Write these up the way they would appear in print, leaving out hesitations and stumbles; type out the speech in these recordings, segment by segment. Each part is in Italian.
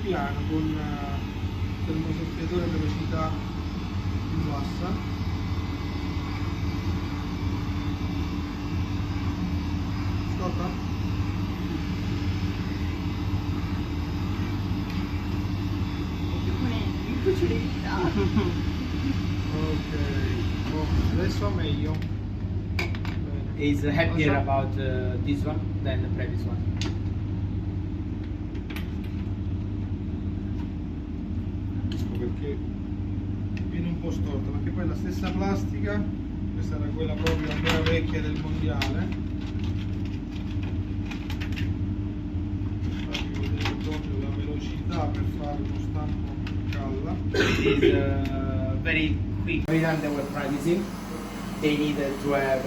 piano con il termosoffiatore a velocità più bassa. Stoppa? Ok, adesso meglio. Is happier about this one than the previous one. Perché viene un po' storta, perché poi la stessa plastica, questa era quella proprio ancora vecchia del mondiale, farvi vedere proprio la velocità per fare uno stampo calla. It is very quick. Every time they were practicing, they needed to have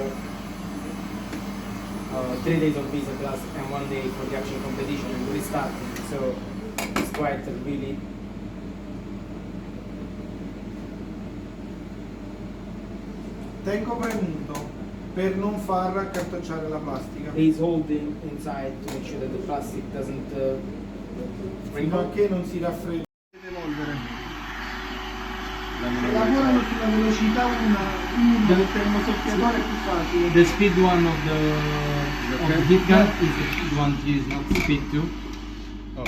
3 days of visa class and 1 day for the actual competition and restarting. So it's quite really. Tengo premuto per non far accartocciare la plastica. He's holding inside to make sure that the plastic doesn't Fino a che non si raffredda. Evolvere. Lavorano sulla velocità 1 del termosoffiatore è più facile. The speed one of the heat gun is the speed one to use, not speed 2. Oh.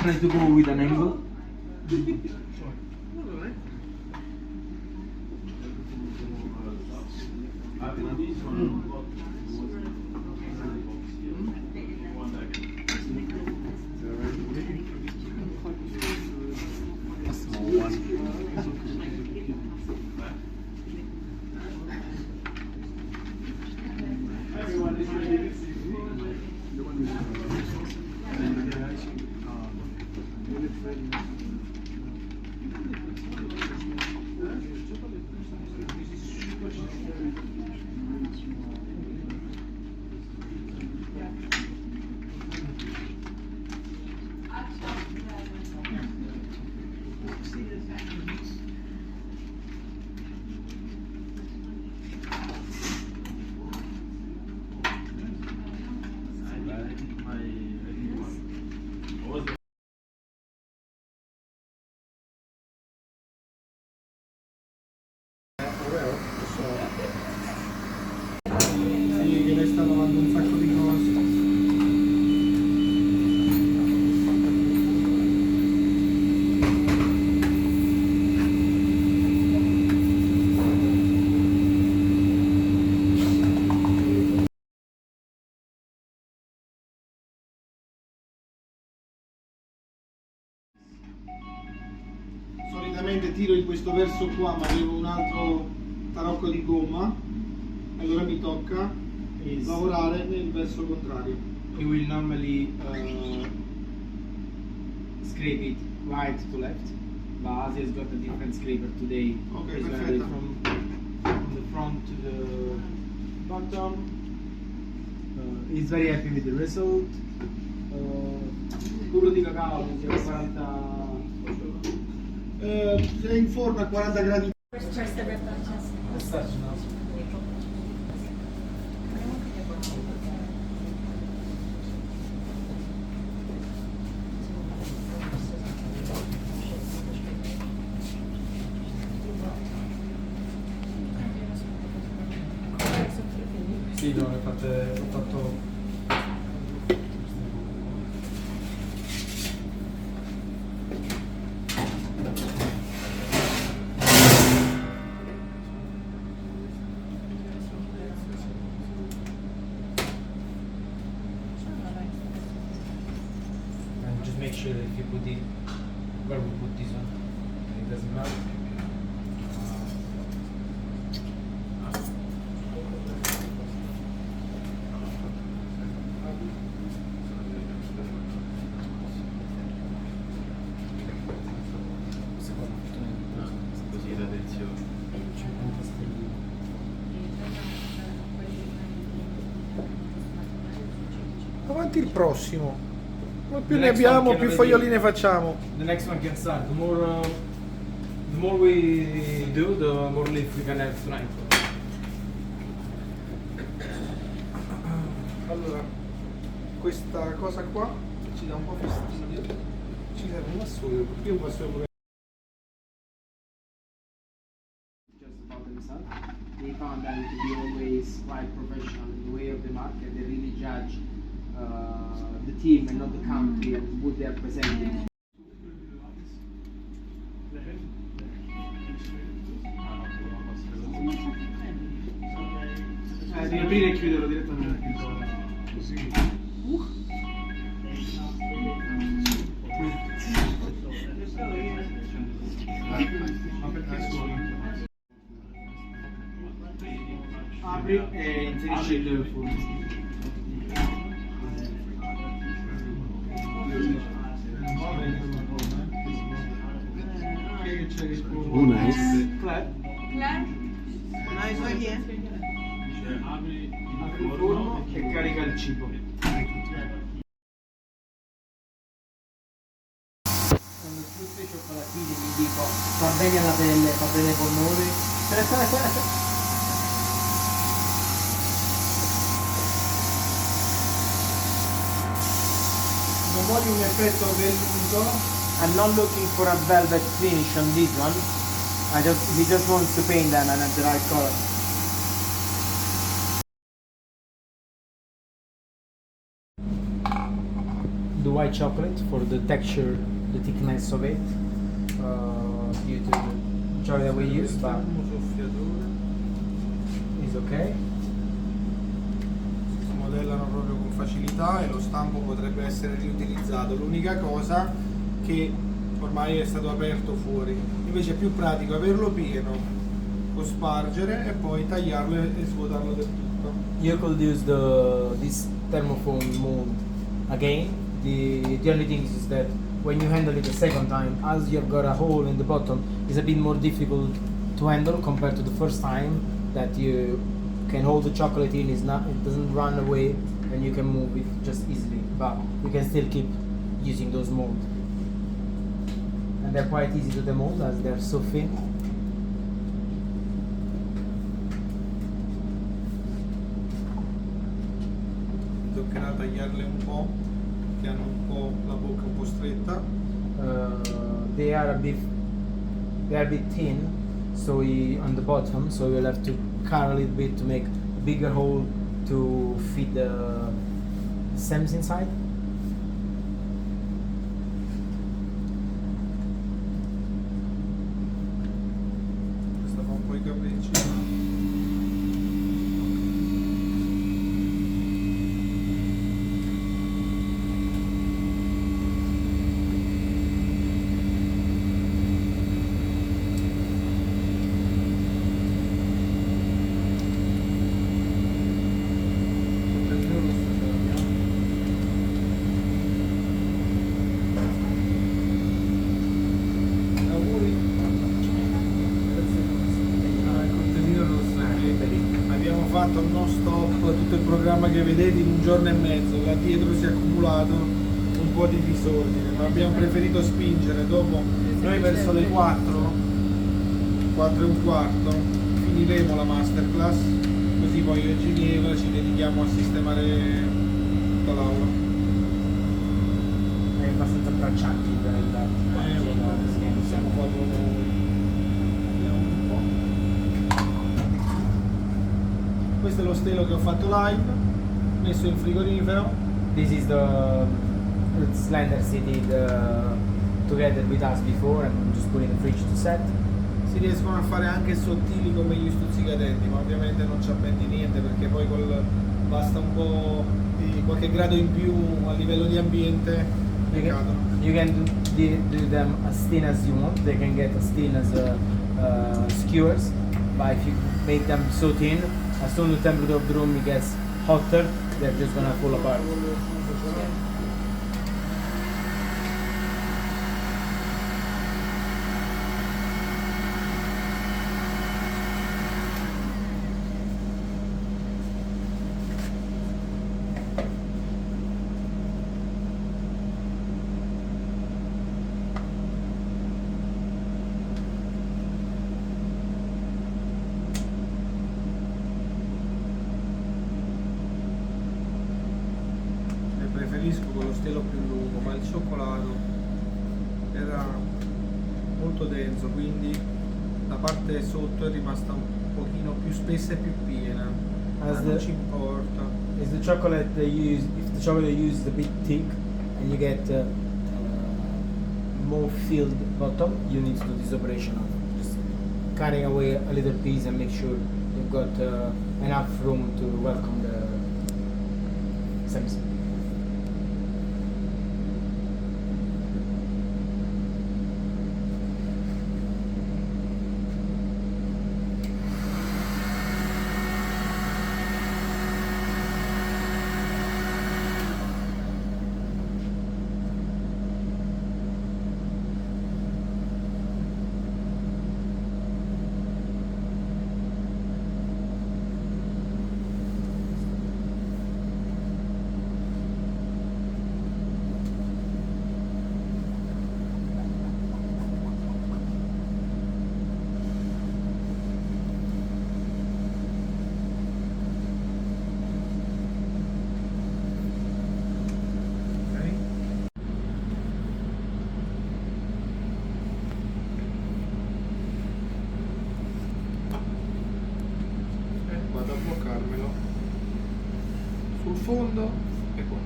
Try to go with an angle. Sì, che lei sta lavando un sacco di cose. Solitamente tiro in questo verso qua, ma avevo un altro tarocco di gomma, allora mi tocca lavorare nel verso contrario. You will normally scrape it right to left, but Asia has got a different scraper today. Ok, It's gonna perfetto. be from the front to the bottom. He's very happy with the result. Burro di cacao, 40. Se è in forno a 40 gradi. Assaggio, no? Sì, no, l'ho fatto. And just make sure that if you put it where we put this one, it doesn't matter. Così la tensione. 50 stelline. Avanti il prossimo. Ma più The ne next abbiamo, one più can foglioline facciamo. The next one can start. The more we do, the more leaf we can have tonight. questa cosa qua che ci dà un po' fastidio. Ci serve un vassoio, perché un vassoio pure. Just about themselves. They found them to be always quite professional in the way of the market. They really judge the team and not the country and what they are presenting. Devi aprire e chiuderlo direttamente. Così. Apri e inserisci il forno. Oh, nice. Claire? Claire? Nice idea. Apri il forno e carica il cibo. Quando tutti i cioccolatini mi dico fa bene alla pelle, fa bene ai polmoni. Non voglio un effetto velluto. I'm not looking for a velvet finish on this one. He just wants to paint them and at the right color. The white chocolate for the texture, the thickness of it, due to the chocolate that we use, but it's okay. Si modellano proprio con facilità e lo stampo potrebbe essere riutilizzato. L'unica cosa che ormai è stato aperto fuori, invece è più pratico averlo pieno, cospargere e poi tagliarlo e svuotarlo del tutto. You could use this thermoform mold again. The only thing is that when you handle it the second time, as you've got a hole in the bottom, it's a bit more difficult to handle compared to the first time that you can hold the chocolate in. It doesn't run away and you can move it just easily, but you can still keep using those molds. And they're quite easy to demold as they're so thin. Toccherà tagliarle un po', che hanno un po' la bocca un po' stretta. They are a bit thin, so on the bottom, so you'll have to cut a little bit to make a bigger hole to feed the stems inside. Questa fa un po' i capricci. Fatto non stop tutto il programma che vedete in un giorno e mezzo. Là dietro si è accumulato un po' di disordine, ma abbiamo preferito spingere. Dopo noi verso le 4 e un quarto finiremo la masterclass, così poi io e Ginevra ci dedichiamo a sistemare tutta l'aula. È abbastanza braccianti in realtà. Possiamo farlo noi. Vediamo un po'. Questo è lo stelo che ho fatto live, messo in frigorifero. This is the slender he did together with us before and just put in the fridge to set. Si riescono a fare anche sottili come gli stuzzicadenti, ma ovviamente non c'ha ben di niente, perché poi basta un po' di qualche grado in più a livello di ambiente e cadono. You can do them as thin as you want. They can get as thin as skewers, but if you make them so thin, as soon as the temperature of the room gets hotter, they're just gonna fall apart. con lo stelo più lungo, ma il cioccolato era molto denso, quindi la parte sotto è rimasta un pochino più spessa e più piena. Ma non ci importa. Is the chocolate they use? If the chocolate they use is a bit thick, and you get more filled bottom, you need to do this operation of just cutting away a little piece and make sure you've got enough room to welcome the stems. Vado a bloccarmelo sul fondo e qua.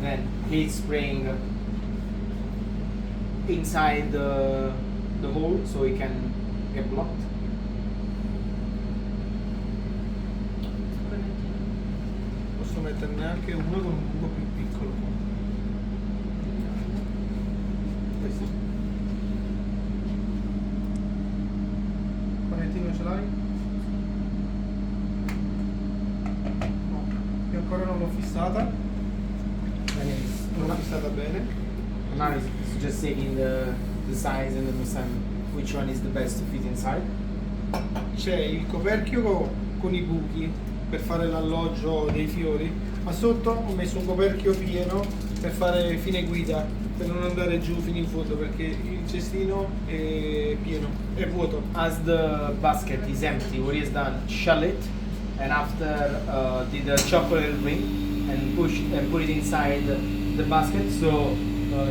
Then he's spraying inside the hole so he can get blocked. Posso metterne anche uno con un buco più piccolo. Questo. Panettino ce l'hai? No, io ancora non l'ho fissata. Non l'ho fissata bene. Now he's just taking the size and understand which one is the best to fit inside. C'è il coperchio con i buchi per fare l'alloggio dei fiori, ma sotto ho messo un coperchio pieno per fare fine guida, per non andare giù fino in fondo, perché il cestino è pieno, è vuoto. As the basket is empty, what he has done, shell it, and after did a chocolate ring and put it inside the basket. So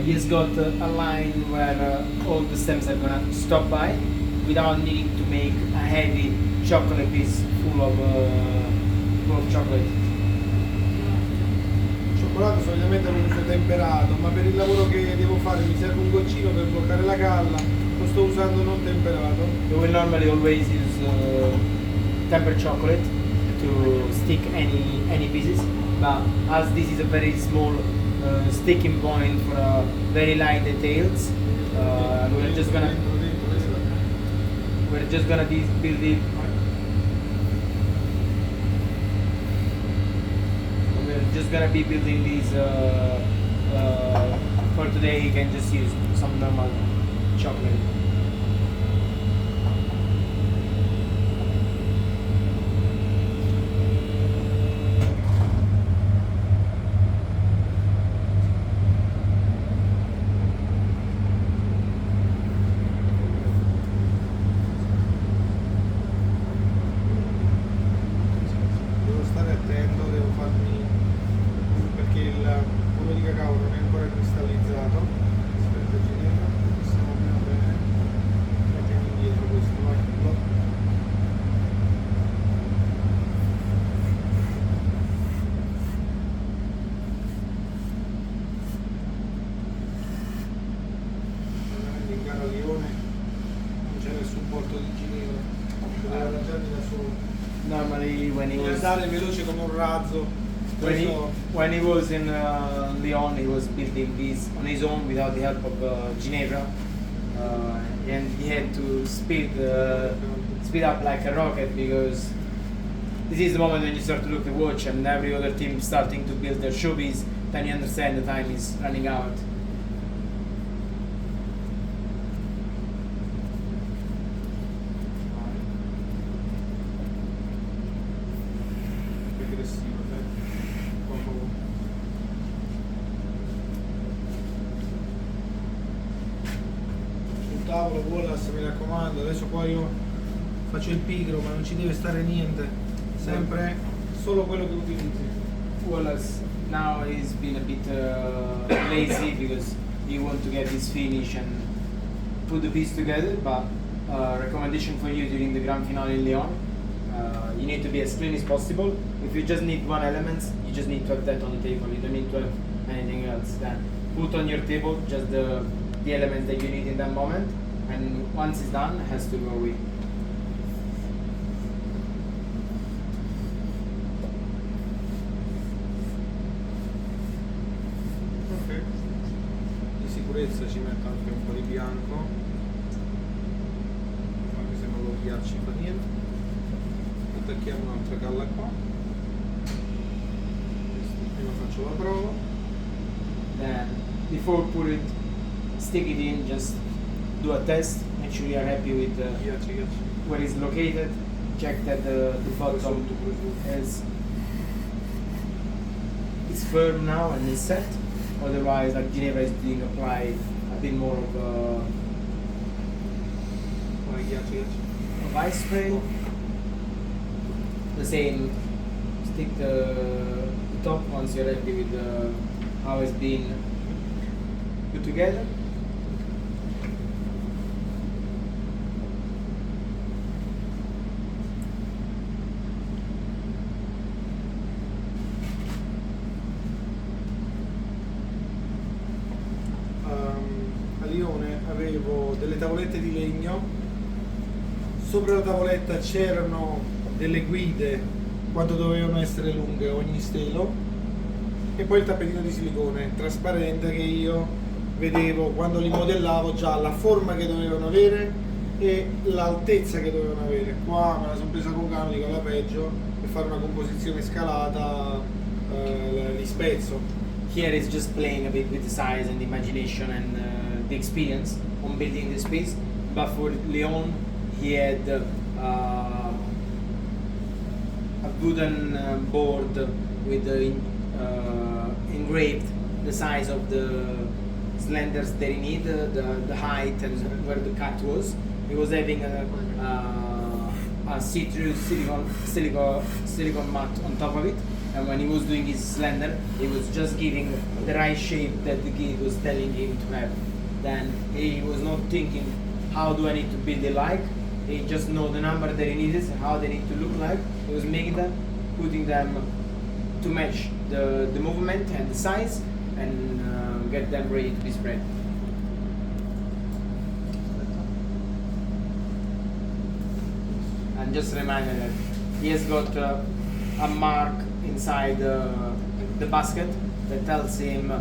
he has got a line where all the stems are gonna stop by without needing to make a heavy chocolate piece full of chocolate. Il cioccolato solitamente lo uso temperato, ma per il lavoro che devo fare mi serve un goccino per bloccare la galla, lo sto usando non temperato. You will normally always use tempered chocolate to stick any pieces, but as this is a very small sticking point for very light details, we're just gonna be building. We're just gonna be building these for today. You can just use some normal chocolate. Devo stare attento, devo farmi, perché il burro di cacao non è ancora cristallizzato. Aspetta, Ginevra, possiamo più bene. Mettiamo indietro questo, vai. Veramente in gara a Lione non c'era il supporto di Ginevra, doveva arrangiarmi da solo. Normally, when he Devo was andare veloce come un razzo. when he was in Lyon, he was building these on his own without the help of Ginevra, and he had to speed up like a rocket, because this is the moment when you start to look at the watch and every other team starting to build their showpiece. Then you understand the time is running out. Aggressivo, sul tavolo Wallace, mi raccomando, adesso qua io faccio il pigro, ma non ci deve stare niente, sempre solo quello che utilizzi. Wallace now he's been a bit lazy because he want to get his finish and put the piece together. But recommendation for you during the grand finale in Lyon, you need to be as clean as possible. If you just need one element, you just need to have that on the table. You don't need to have anything else. Then put on your table just the elements that you need in that moment, and once it's done, it has to go away. Ok. Di sicurezza ci metto anche un po' di bianco, anche se non lo ghiacci fa niente. Attacchiamo un'altra galla qua. Prima faccio la prova. Then before put it, stick it in, just do a test, make sure you are happy with Ghiacci. where it's located, check that the bottom is firm now and is set, otherwise like Ginevra is being applied a bit more of Ghiacci. ice spray. The same, stick the top once you're happy with how it's been put together. A Lione avevo delle tavolette di legno, sopra la tavoletta c'erano delle guide quanto dovevano essere lunghe ogni stelo, e poi il tappetino di silicone trasparente che io vedevo quando li modellavo già la forma che dovevano avere e l'altezza che dovevano avere. Qua me la sono presa con calma, dico la peggio, per fare una composizione scalata li spezzo. Here is just playing a bit with the size and the imagination and the experience on building this piece. But for Leon, he had a wooden board with the engraved the size of the slenders that he needed, the height and where the cut was. He was having a see-through silicone mat on top of it, and when he was doing his slender, he was just giving the right shape that the guide was telling him to have. Then he was not thinking, how do I need to build it like? He just know the number that he needed and how they need to look like. He was making them, putting them to match the movement and the size, and get them ready to be spread. And just a reminder that he has got a mark inside the basket that tells him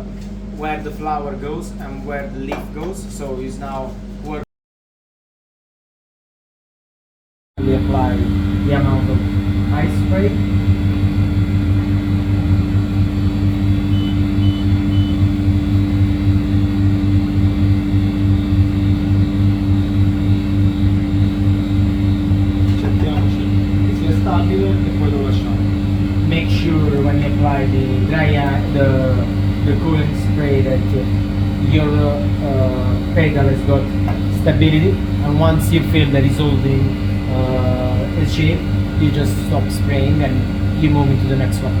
where the flower goes and where the leaf goes. So he's now working. We apply the amount of ice spray. Make sure when you apply the cooling spray that your pedal has got stability, and once you feel that it's holding its shape, you just stop spraying and you move into the next one.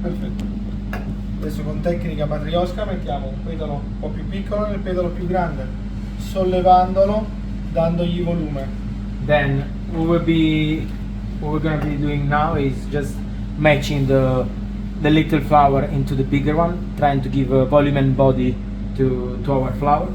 Perfetto. Adesso con tecnica matriosca mettiamo un pedalo un po' più piccolo nel pedalo più grande, sollevandolo, dandogli volume. Then what we're gonna be doing now is just matching the little flower into the bigger one, trying to give a volume and body to our flower.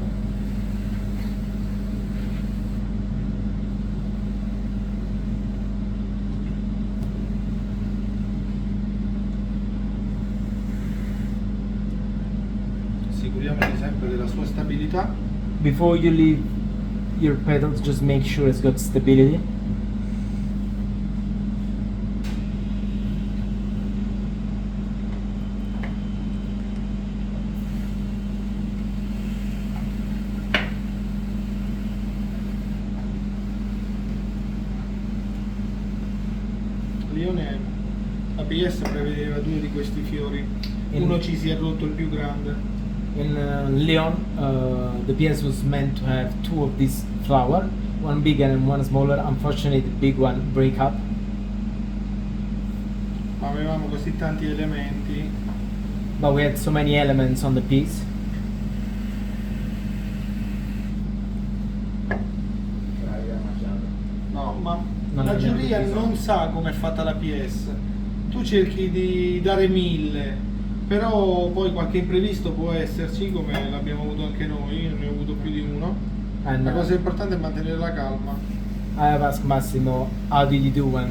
Assicuriamoci sempre della sua stabilità. Before you leave your petals, just make sure it's got stability. Lione, la PS prevedeva 2 di questi fiori, uno ci si è rotto, il più grande. In Leon, the PS was meant to have 2 of this flower, one bigger and one smaller. Unfortunately, the big one break up. Ma avevamo così tanti elementi. But we had so many elements on the piece. No, ma Non la abbiamo giuria bisogno. non sa come è fatta la PS. Tu cerchi di dare 1000, però poi qualche imprevisto può esserci, come l'abbiamo avuto anche noi, io ne ho avuto più di uno. And La cosa importante è mantenere la calma. I have asked Massimo, how did you do when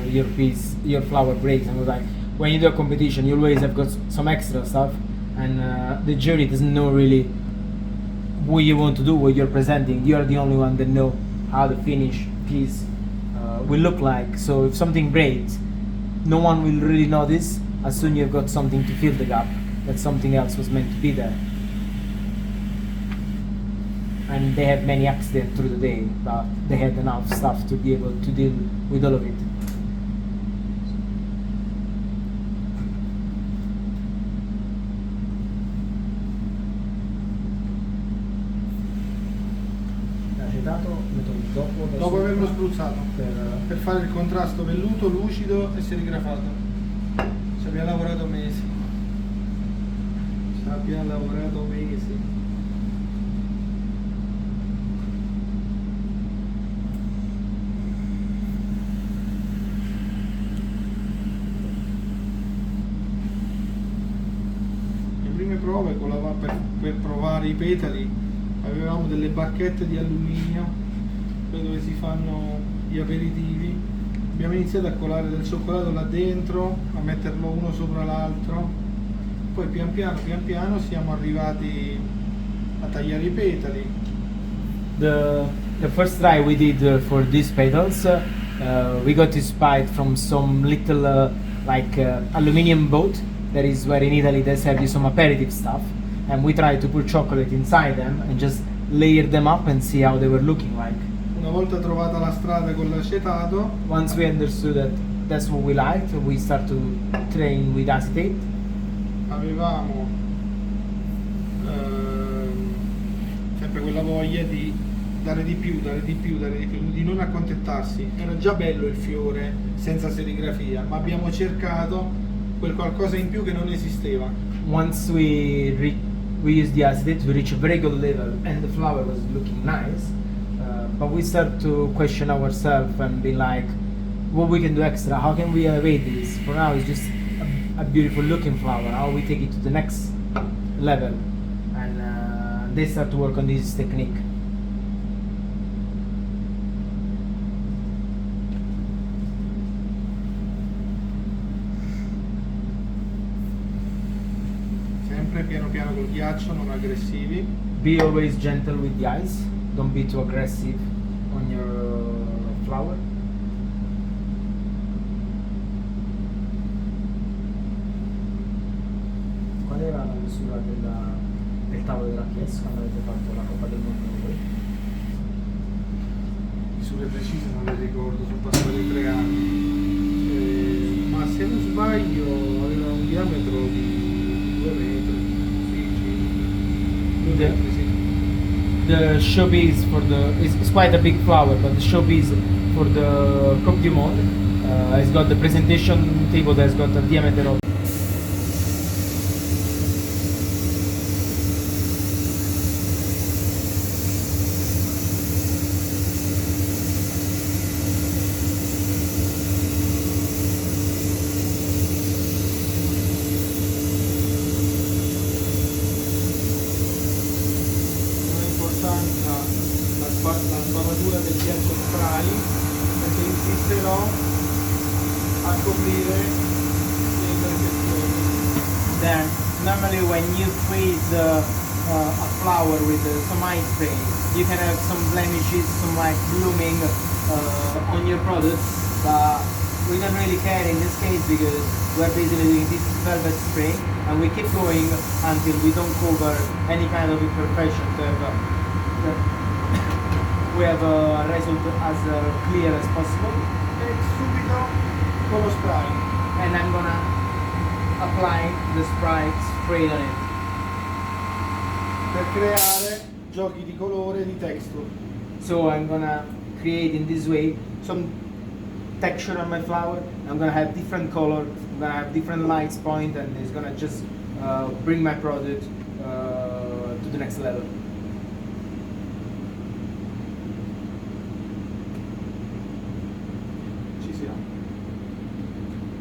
your flower breaks? And I was like, when you do a competition, you always have got some extra stuff, and the jury doesn't know really what you want to do, what you're presenting. You're the only one that know how the finished piece will look like. So if something breaks, no one will really notice. As soon you've got something to fill the gap, that something else was meant to be there. And they have many accidents through the day, but they had enough stuff to be able to deal with all of it. L'acetato metto Dopo averlo spruzzato, per per fare il contrasto velluto, lucido e serigrafato. Ci abbiamo lavorato mesi. Ci abbiamo lavorato mesi. Le prime prove per provare i petali avevamo delle bacchette di alluminio, quelle dove si fanno gli aperitivi. Abbiamo iniziato a colare del cioccolato là dentro, a metterlo uno sopra l'altro, poi pian piano siamo arrivati a tagliare i petali. the first try we did for these petals, we got inspired from some little aluminium boat. That is where in Italy they serve you some aperitif stuff, and we tried to put chocolate inside them and just layer them up and see how they were looking like. Una volta trovata la strada con l'acetato, Once we understood that that's what we liked, we start to train with acetate. avevamo sempre quella voglia di dare di più, di non accontentarsi. Era già bello il fiore senza serigrafia, ma abbiamo cercato quel qualcosa in più che non esisteva. Once we used the acetate, we reached a very good level and the flower was looking nice, but we start to question ourselves and be like, what we can do extra, how can we elevate this? For now it's just a beautiful looking flower, how we take it to the next level, and they start to work on this technique. Sempre piano piano col ghiaccio, non aggressivi. Be always gentle with the ice, don't be too aggressive on your flower. Qual era la misura del tavolo della PS quando avete fatto la Coppa del Mondo voi? Misure precise non le ricordo, sono passati 3 anni. Ma se non sbaglio aveva un diametro di 2 metri. Sì, 2 metri, sì. The showpiece for it's quite a big flower, but the showpiece for the COUPE du Monde has got the presentation table that's got a diameter of ghiaccio spray, perché insisterò a coprire le imperfezioni. Then normally when you freeze a flour with some ice spray, you can have some blemishes, some like blooming on your product, but we don't really care in this case because we're basically doing this velvet spray and we keep going until we don't cover any kind of imperfection. We have a result as clear as possible. E subito con lo spray. And I'm gonna apply the Sprite spray on it. Per creare giochi di colore e di texture. So I'm gonna create in this way some texture on my flower. I'm gonna have different color, I'm gonna have different lights point, and it's gonna just bring my product to the next level. Ci siamo.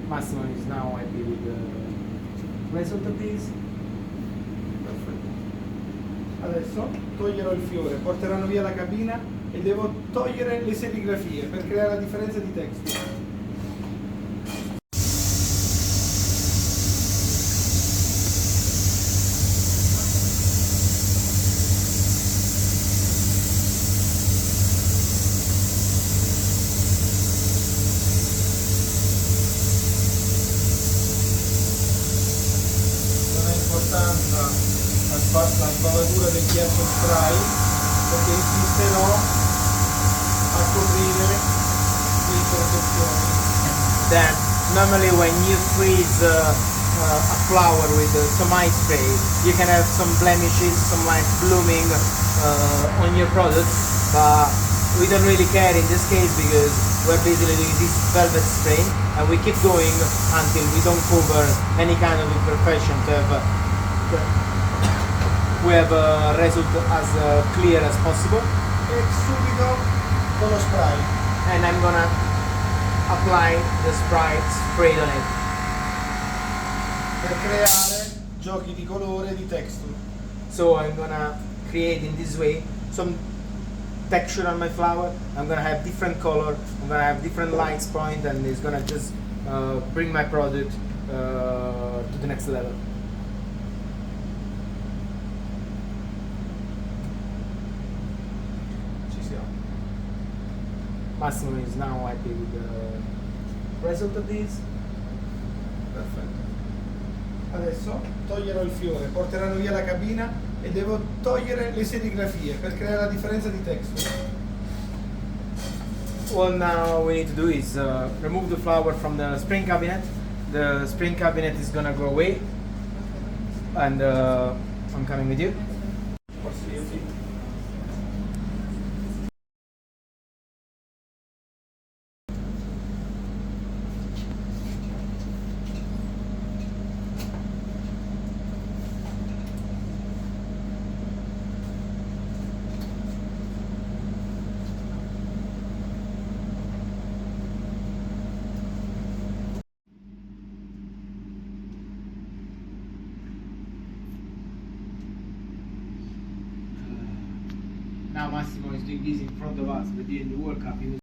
Massimo is now happy with the result of this. Perfetto. Adesso toglierò il fiore, porteranno via la cabina e devo togliere le serigrafie per creare la differenza di texture. Non ha importanza la sbavatura del ghiaccio spray perché insisterò a coprire le imperfezioni. Then normally when you freeze a flower with some ice spray, you can have some blemishes, some like blooming on your product, but we don't really care in this case because we're basically doing this velvet spray and we keep going until we don't cover any kind of imperfection we have a result as clear as possible. E subito con lo spray. And I'm gonna apply the Sprite spray on it. Per creare giochi di colore e di texture. So I'm gonna create in this way some texture on my flower. I'm gonna have different color, I'm gonna have different lights point, and it's gonna just bring my product to the next level. Ci siamo. Massimo is now happy with the result of this. Perfetto. Adesso toglierò il fiore, porteranno via la cabina e devo togliere le serigrafie per creare la differenza di texture. What now we need to do is remove the flower from the spring cabinet. The spring cabinet is gonna go away, and I'm coming with you. Qualsiasi. Now Massimo is doing this in front of us, but during the World Cup he was...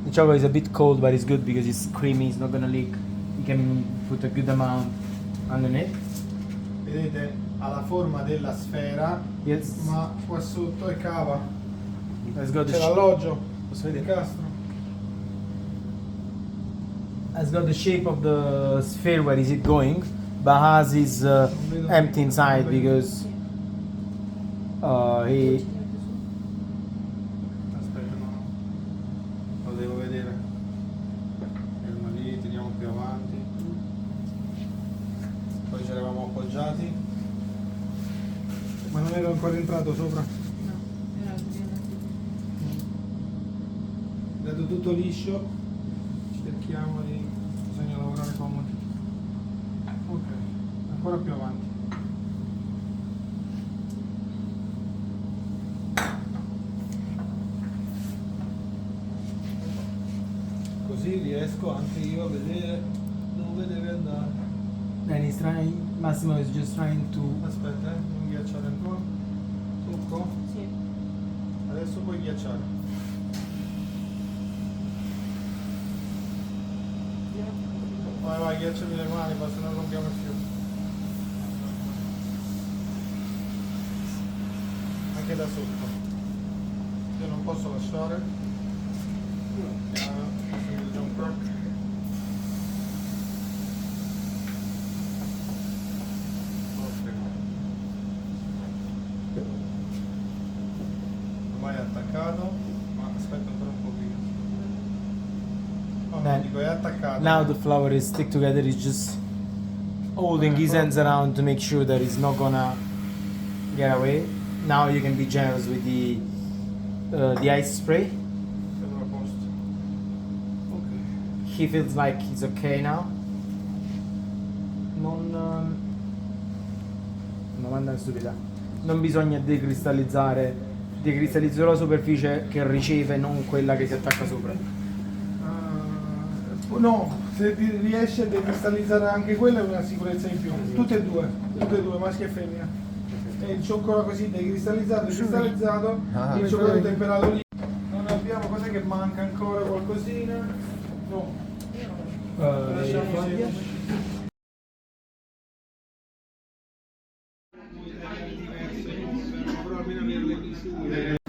The chocolate is a bit cold, but it's good because it's creamy, it's not gonna leak. You can put a good amount underneath. Vedete, ha la forma della sfera, Yes. ma qua sotto è cava. Let's go the C'è l'alloggio, Posso il vedere? castro. Has got the shape of the sphere where is it going, but has is empty inside because he... Aspetta, no. Lo devo vedere. Ferma lì, teniamo più avanti. Poi ci eravamo appoggiati. Ma non ero ancora entrato sopra. Dato tutto liscio, cerchiamo di... bisogna lavorare comodi. Ok, ancora più avanti. Così riesco anche io a vedere dove deve andare. And he's trying, Massimo is just trying to... Aspetta, non ghiacciare ancora. Succo? Sì. Adesso puoi ghiacciare. Vai, ghiacciami le mani, ma se no rompiamo il filo. Anche da sotto. Io non posso lasciare. Già un crack. Ormai è attaccato, ma aspetta ancora un pochino. Then, Dico, è attaccato. now the flour is stick together. He's just holding his hands around to make sure that it's not gonna get away. Now you can be generous with the ice spray. Sembra a posto. Ok. He feels like he's okay now. Domanda stupida. Non bisogna decristallizzare. Decristallizzo la superficie che riceve, non quella che si attacca sopra. No, se riesci a decristallizzare anche quella è una sicurezza in più. Tutte e due, maschio e femmina. E il cioccolato così decristallizzato, cristallizzato, il cioccolato temperato lì. Non abbiamo, cos'è che manca ancora qualcosina? No. Lasciamo così. Però almeno avere le misure.